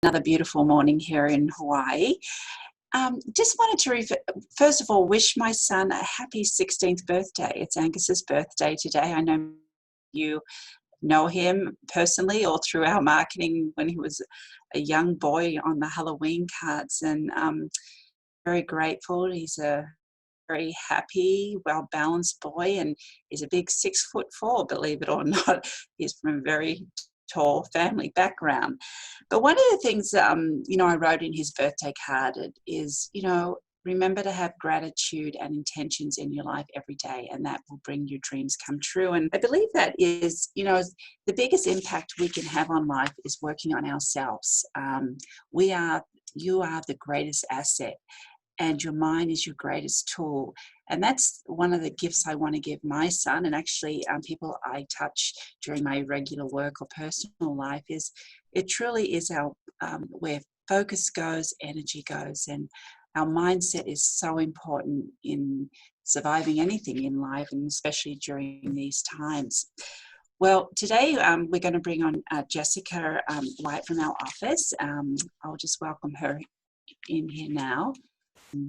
Another beautiful morning here in Hawaii. Just wanted to, first of all, wish my son a happy 16th birthday. It's Angus's birthday today. I know you know him personally or through our marketing when he was a young boy on the Halloween cards, and very grateful. He's a very happy, well-balanced boy, and he's a big 6'4", believe it or not. He's from a very tall family background. But one of the things, I wrote in his birthday card is, remember to have gratitude and intentions in your life every day, and that will bring your dreams come true. And I believe that is, the biggest impact we can have on life is working on ourselves. You are the greatest asset, and your mind is your greatest tool. And that's one of the gifts I want to give my son, and actually people I touch during my regular work or personal life, is it truly is our where focus goes, energy goes, and our mindset is so important in surviving anything in life, and especially during these times. Well, today we're going to bring on Jessica White from our office. I'll just welcome her in here now.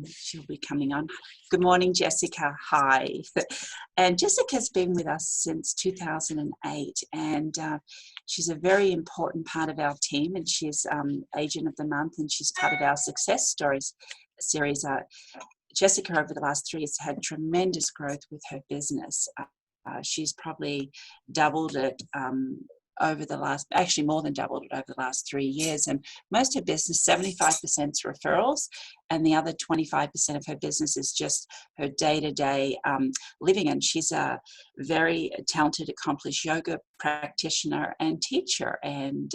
She'll be coming on. Good morning, Jessica. Hi. And Jessica's been with us since 2008, and she's a very important part of our team, and she's Agent of the Month, and she's part of our Success Stories series. Jessica, over the last 3 years, had tremendous growth with her business. She's probably doubled it actually more than doubled it over the last 3 years. And most of her business, 75% is referrals, and the other 25% of her business is just her day-to-day living. And she's a very talented, accomplished yoga practitioner and teacher. And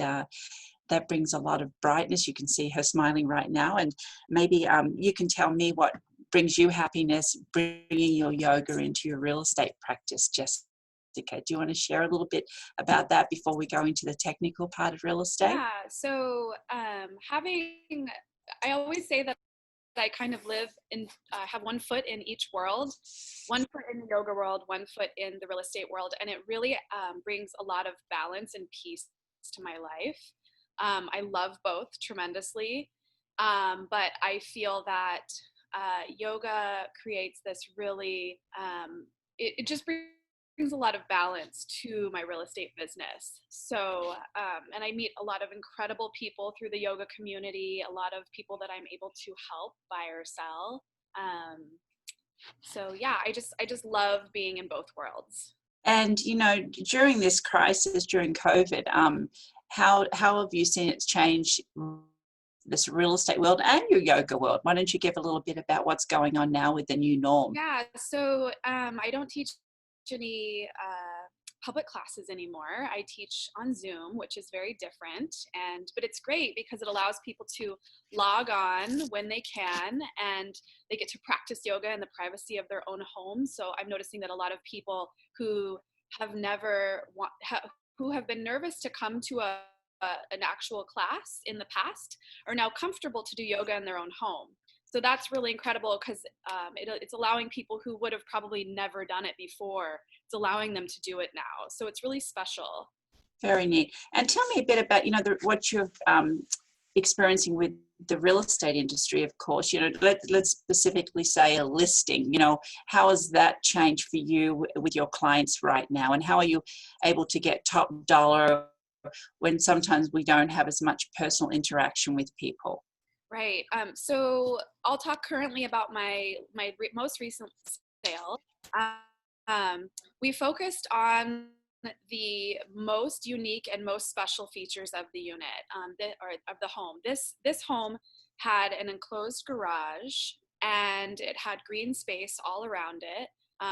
that brings a lot of brightness. You can see her smiling right now. And maybe you can tell me what brings you happiness, bringing your yoga into your real estate practice, Jessica. Do you want to share a little bit about that before we go into the technical part of real estate? Yeah, so I always say that I kind of have one foot in each world, one foot in the yoga world, one foot in the real estate world, and it really brings a lot of balance and peace to my life. I love both tremendously, but I feel that yoga creates this really, it just brings a lot of balance to my real estate business. So, and I meet a lot of incredible people through the yoga community, a lot of people that I'm able to help buy or sell. So yeah, I just love being in both worlds. And, during this crisis, during COVID, how have you seen it change this real estate world and your yoga world? Why don't you give a little bit about what's going on now with the new norm? Yeah, so I don't teach any public classes anymore. I teach on Zoom, which is very different, but it's great because it allows people to log on when they can, and they get to practice yoga in the privacy of their own home. So I'm noticing that a lot of people who have who have been nervous to come to an actual class in the past are now comfortable to do yoga in their own home. So that's really incredible because it's allowing people who would have probably never done it before, it's allowing them to do it now. So it's really special. Very neat. And tell me a bit about, what you're experiencing with the real estate industry, of course. Let's specifically say a listing. How has that changed for you with your clients right now? And how are you able to get top dollar when sometimes we don't have as much personal interaction with people? Right. So I'll talk currently about my most recent sale. We focused on the most unique and most special features of the unit, or of the home. This home had an enclosed garage, and it had green space all around it,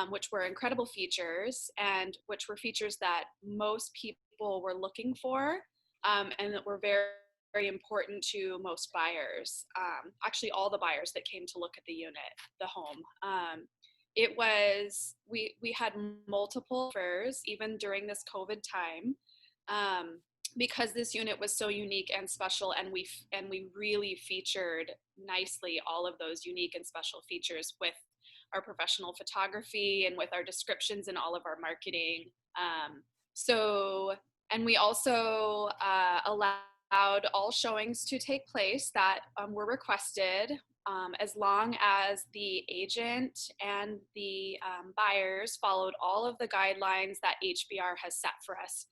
which were incredible features, and which were features that most people were looking for, and that were very important to most buyers. Actually, all the buyers that came to look at the home. We had multiple offers even during this COVID time, because this unit was so unique and special, and we really featured nicely all of those unique and special features with our professional photography and with our descriptions and all of our marketing. And we also allowed allowed all showings to take place that were requested, as long as the agent and the buyers followed all of the guidelines that HBR has set for us,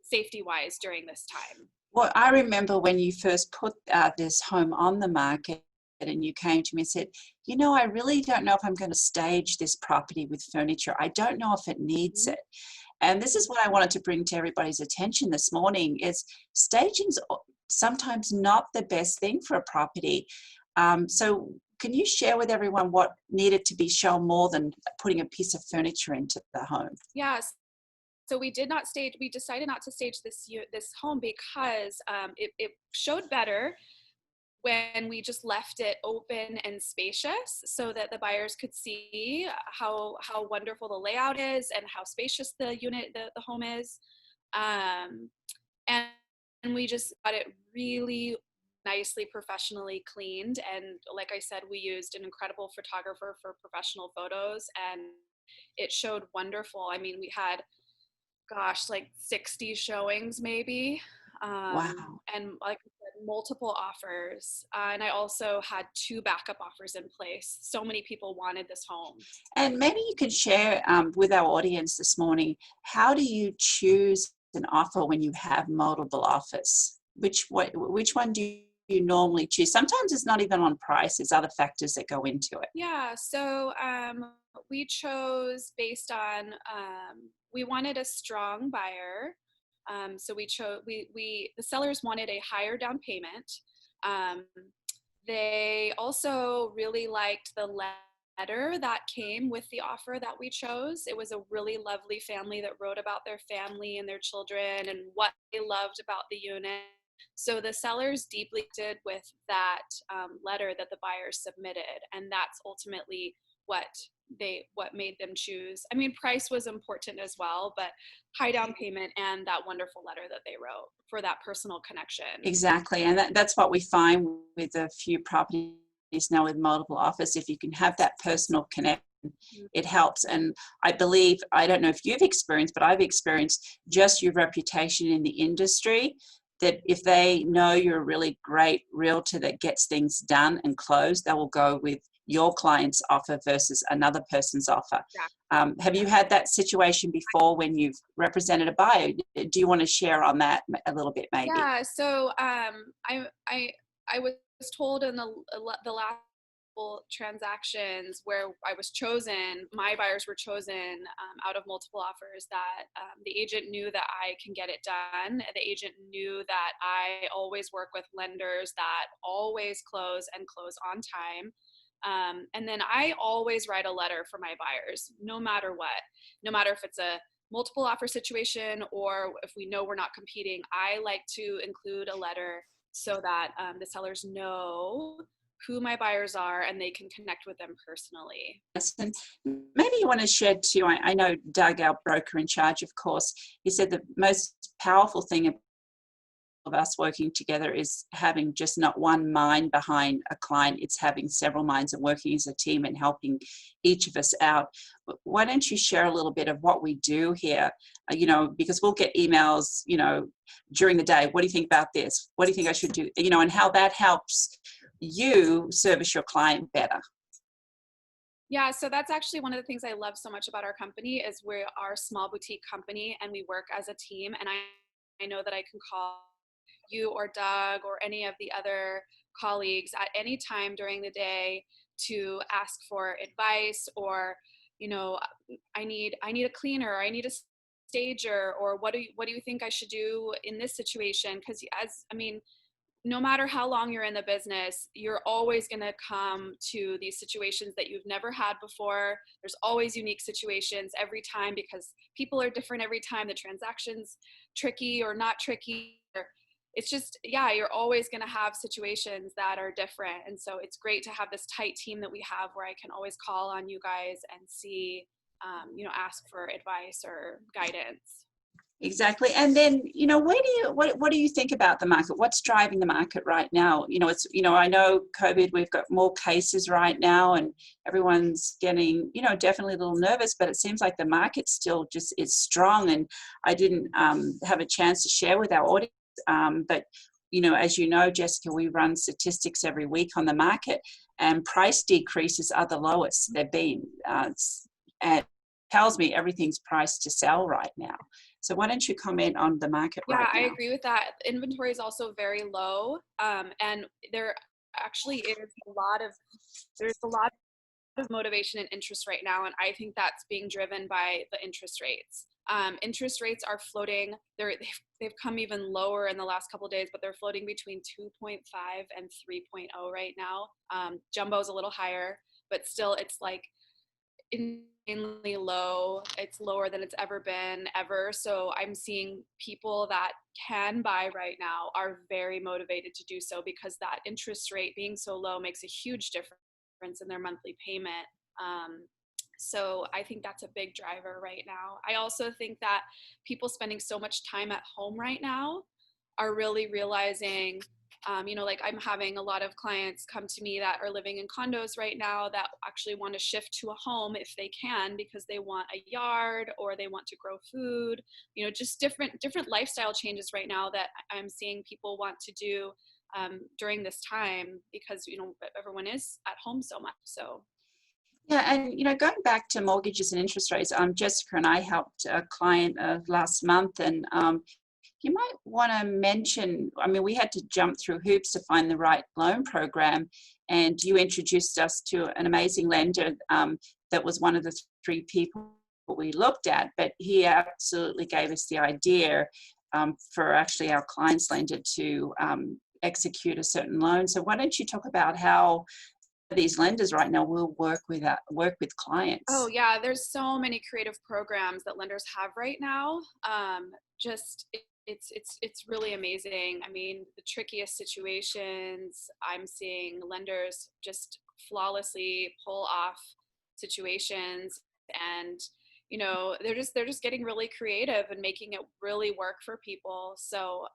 safety-wise during this time. Well, I remember when you first put this home on the market and you came to me and said, you know, I really don't know if I'm going to stage this property with furniture. I don't know if it needs Mhm. it. And this is what I wanted to bring to everybody's attention this morning is staging's sometimes not the best thing for a property. So can you share with everyone what needed to be shown more than putting a piece of furniture into the home? Yes. So we did not stage. We decided not to stage this home because it showed better when we just left it open and spacious, so that the buyers could see how wonderful the layout is and how spacious the home is. Um, and, and we just got it really nicely professionally cleaned, and like I said, we used an incredible photographer for professional photos, and it showed wonderful. I mean, we had, gosh, like 60 showings maybe. Wow. And like I said, multiple offers. And I also had 2 backup offers in place. So many people wanted this home. And maybe you could share with our audience this morning, how do you choose an offer when you have multiple offers? Which one do you normally choose? Sometimes it's not even on price, there's other factors that go into it. Yeah, so we chose based on, we wanted a strong buyer. So we chose, the sellers wanted a higher down payment. Um, They also really liked the letter that came with the offer that we chose. It was a really lovely family that wrote about their family and their children and what they loved about the unit. So the sellers deeply did with that letter that the buyers submitted, and that's ultimately what what made them choose. I mean, price was important as well, but high down payment and that wonderful letter that they wrote for that personal connection. Exactly, and that's what we find with a few properties now with multiple offers. If you can have that personal connection, it helps. And I believe, I don't know if you've experienced, but I've experienced just your reputation in the industry, that if they know you're a really great realtor that gets things done and closed, they will go with your client's offer versus another person's offer. Have you had that situation before when you've represented a buyer? Do you want to share on that a little bit, maybe? Yeah, so I was told in the last couple transactions where I was chosen, my buyers were chosen out of multiple offers, that the agent knew that I can get it done. The agent knew that I always work with lenders that always close and close on time. And then I always write a letter for my buyers, no matter what, no matter if it's a multiple offer situation or if we know we're not competing. I like to include a letter so that the sellers know who my buyers are and they can connect with them personally. Yes, and maybe you want to share too. I know Doug, our broker in charge, of course, he said the most powerful thing of us working together is having just not one mind behind a client, it's having several minds and working as a team and helping each of us out. Why don't you share a little bit of what we do here? Because we'll get emails, during the day. What do you think about this? What do you think I should do? And how that helps you service your client better. Yeah, so that's actually one of the things I love so much about our company is we are a small boutique company and we work as a team. And I know that I can call you or Doug or any of the other colleagues at any time during the day to ask for advice, or you know I need a cleaner, or I need a stager, or what do you think I should do in this situation? Because as I mean, no matter how long you're in the business, you're always going to come to these situations that you've never had before. There's always unique situations every time because people are different every time. The transaction's tricky or not tricky. It's just, yeah, you're always going to have situations that are different. And so it's great to have this tight team that we have where I can always call on you guys and see, ask for advice or guidance. Exactly. And then, what do you think about the market? What's driving the market right now? I know COVID, we've got more cases right now and everyone's getting, definitely a little nervous, but it seems like the market still just is strong. And I didn't have a chance to share with our audience But, you know, as you know, Jessica, we run statistics every week on the market, and price decreases are the lowest they've been. And tells me everything's priced to sell right now. So why don't you comment on the market Yeah, right I now? agree with that. Inventory is also very low, and there actually is there's a lot of motivation and interest right now, and I think that's being driven by the interest rates. Interest rates are floating. They've come even lower in the last couple of days, but they're floating between 2.5 and 3.0 right now. Jumbo's a little higher, but still, it's like insanely low. It's lower than it's ever been ever. So I'm seeing people that can buy right now are very motivated to do so, because that interest rate being so low makes a huge difference in their monthly payment. So I think that's a big driver right now. I also think that people spending so much time at home right now are really realizing, like I'm having a lot of clients come to me that are living in condos right now that actually want to shift to a home if they can, because they want a yard or they want to grow food, just different lifestyle changes right now that I'm seeing people want to do during this time, because everyone is at home so much. So Yeah, and going back to mortgages and interest rates, Jessica and I helped a client last month, and you might want to mention, I mean, we had to jump through hoops to find the right loan program, and you introduced us to an amazing lender that was one of the three people we looked at, but he absolutely gave us the idea for actually our client's lender to execute a certain loan. So why don't you talk about how these lenders right now will work with Oh clients? yeah, there's so many creative programs that lenders have right now. It's really amazing. I mean, the trickiest situations, I'm seeing lenders just flawlessly pull off situations, and they're just getting really creative and making it really work for people. So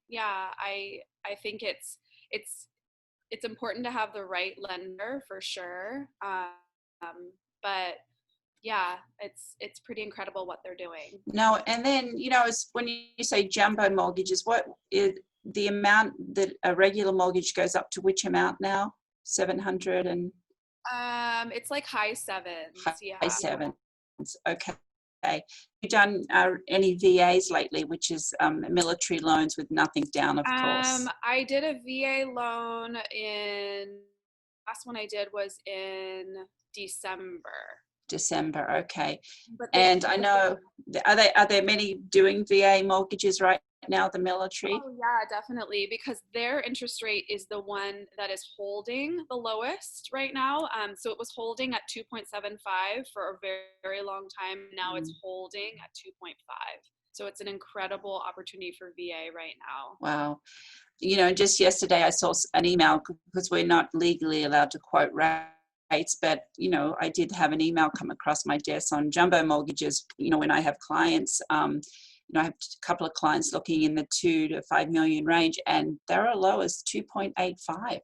yeah, I think it's important to have the right lender for sure. But yeah, it's pretty incredible what they're doing. No, and then it's when you say jumbo mortgages, what is the amount that a regular mortgage goes up to? Which amount now? 700 and It's like high sevens, high yeah. sevens. Okay. You done any VAs lately, which is military loans with nothing down, of course. I did a VA loan last one I did was in December. December. Okay. But they And I know, are there many doing VA mortgages right now, the military? Oh yeah, definitely, because their interest rate is the one that is holding the lowest right now. So it was holding at 2.75 for a very, very long time. Now it's holding at 2.5. So it's an incredible opportunity for VA right now. Wow. Just yesterday I saw an email, because we're not legally allowed to quote rates, but I did have an email come across my desk on jumbo mortgages. When I have clients, I have a couple of clients looking in the 2 to 5 million range, and they're as low as 2.85.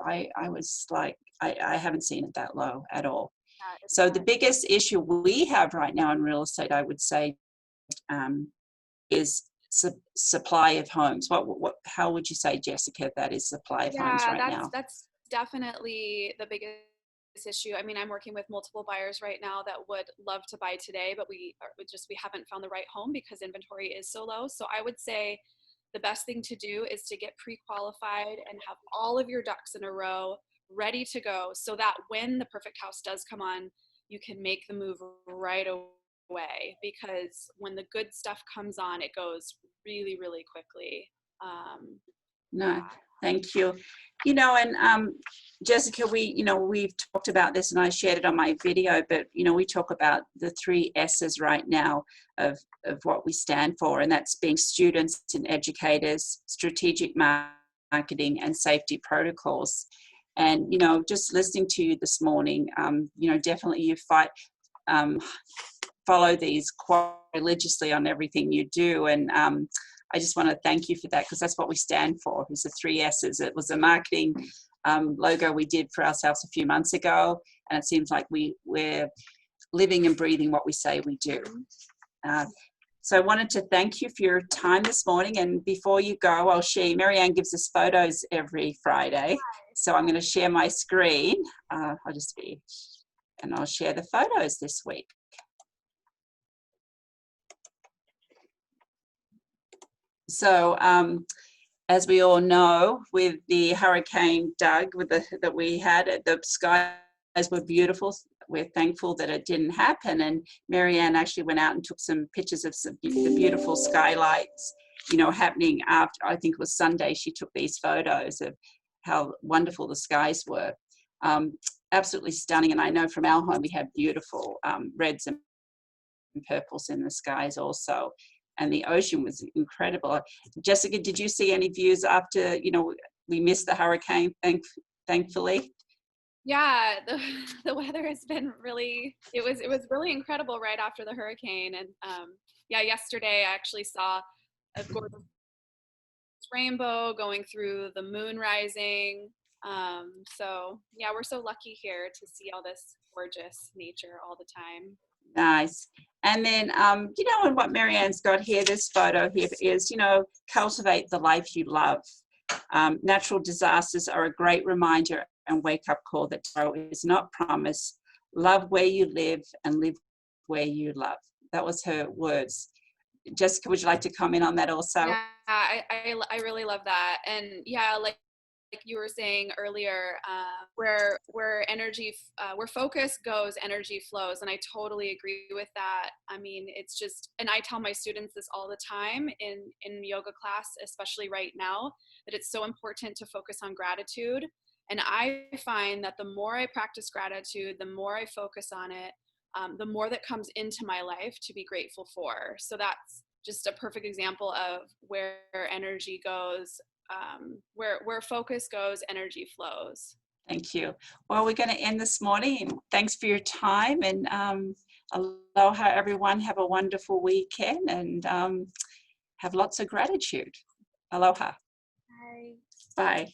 I was like, I haven't seen it that low at all. Yeah, it's So the not. biggest issue we have right now in real estate, I would say, is supply of homes. How would you say, Jessica, that is supply of homes Yeah, right now? that's definitely the biggest issue. I mean, I'm working with multiple buyers right now that would love to buy today, but we haven't found the right home because inventory is so low. So I would say the best thing to do is to get pre-qualified and have all of your ducks in a row ready to go, so that when the perfect house does come on, you can make the move right away, because when the good stuff comes on, it goes really, really quickly. Yeah. No, thank you. And Jessica, we've talked about this, and I shared it on my video, but we talk about the 3 S's right now of what we stand for, and that's being students and educators, strategic marketing, and safety protocols. And just listening to you this morning, definitely you follow these quite religiously on everything you do, and I just want to thank you for that, because that's what we stand for. It's the 3 S's. It was a marketing logo we did for ourselves a few months ago, and it seems like we're living and breathing what we say we do. So I wanted to thank you for your time this morning. And before you go, Marianne gives us photos every Friday. So I'm going to share my screen. And I'll share the photos this week. So as we all know, with the Hurricane Doug that we had, the skies were beautiful. We're thankful that it didn't happen. And Marianne actually went out and took some pictures of the beautiful skylights, happening after, I think it was Sunday, she took these photos of how wonderful the skies were. Absolutely stunning. And I know from our home we have beautiful reds and purples in the skies also. And the ocean was incredible. Jessica, did you see any views after, we missed the hurricane, thankfully? Yeah, the weather has been it was really incredible right after the hurricane. And yeah, yesterday I actually saw a gorgeous rainbow going through the moon rising. So yeah, we're so lucky here to see all this gorgeous nature all the time. Nice. And then, and what Marianne's got here, this photo here is, cultivate the life you love. Natural disasters are a great reminder and wake-up call that tomorrow is not promised. Love where you live and live where you love. That was her words. Jessica, would you like to comment on that also? Yeah, I really love that. And yeah, like you were saying earlier, where focus goes, energy flows, and I totally agree with that. I mean, it's just, and I tell my students this all the time in yoga class, especially right now, that it's so important to focus on gratitude. And I find that the more I practice gratitude, the more I focus on it, the more that comes into my life to be grateful for. So that's just a perfect example of where energy goes. Where focus goes, energy flows. Thank you. Well, we're going to end this morning. Thanks for your time, and aloha, everyone. Have a wonderful weekend, and have lots of gratitude. Aloha. Bye. Bye.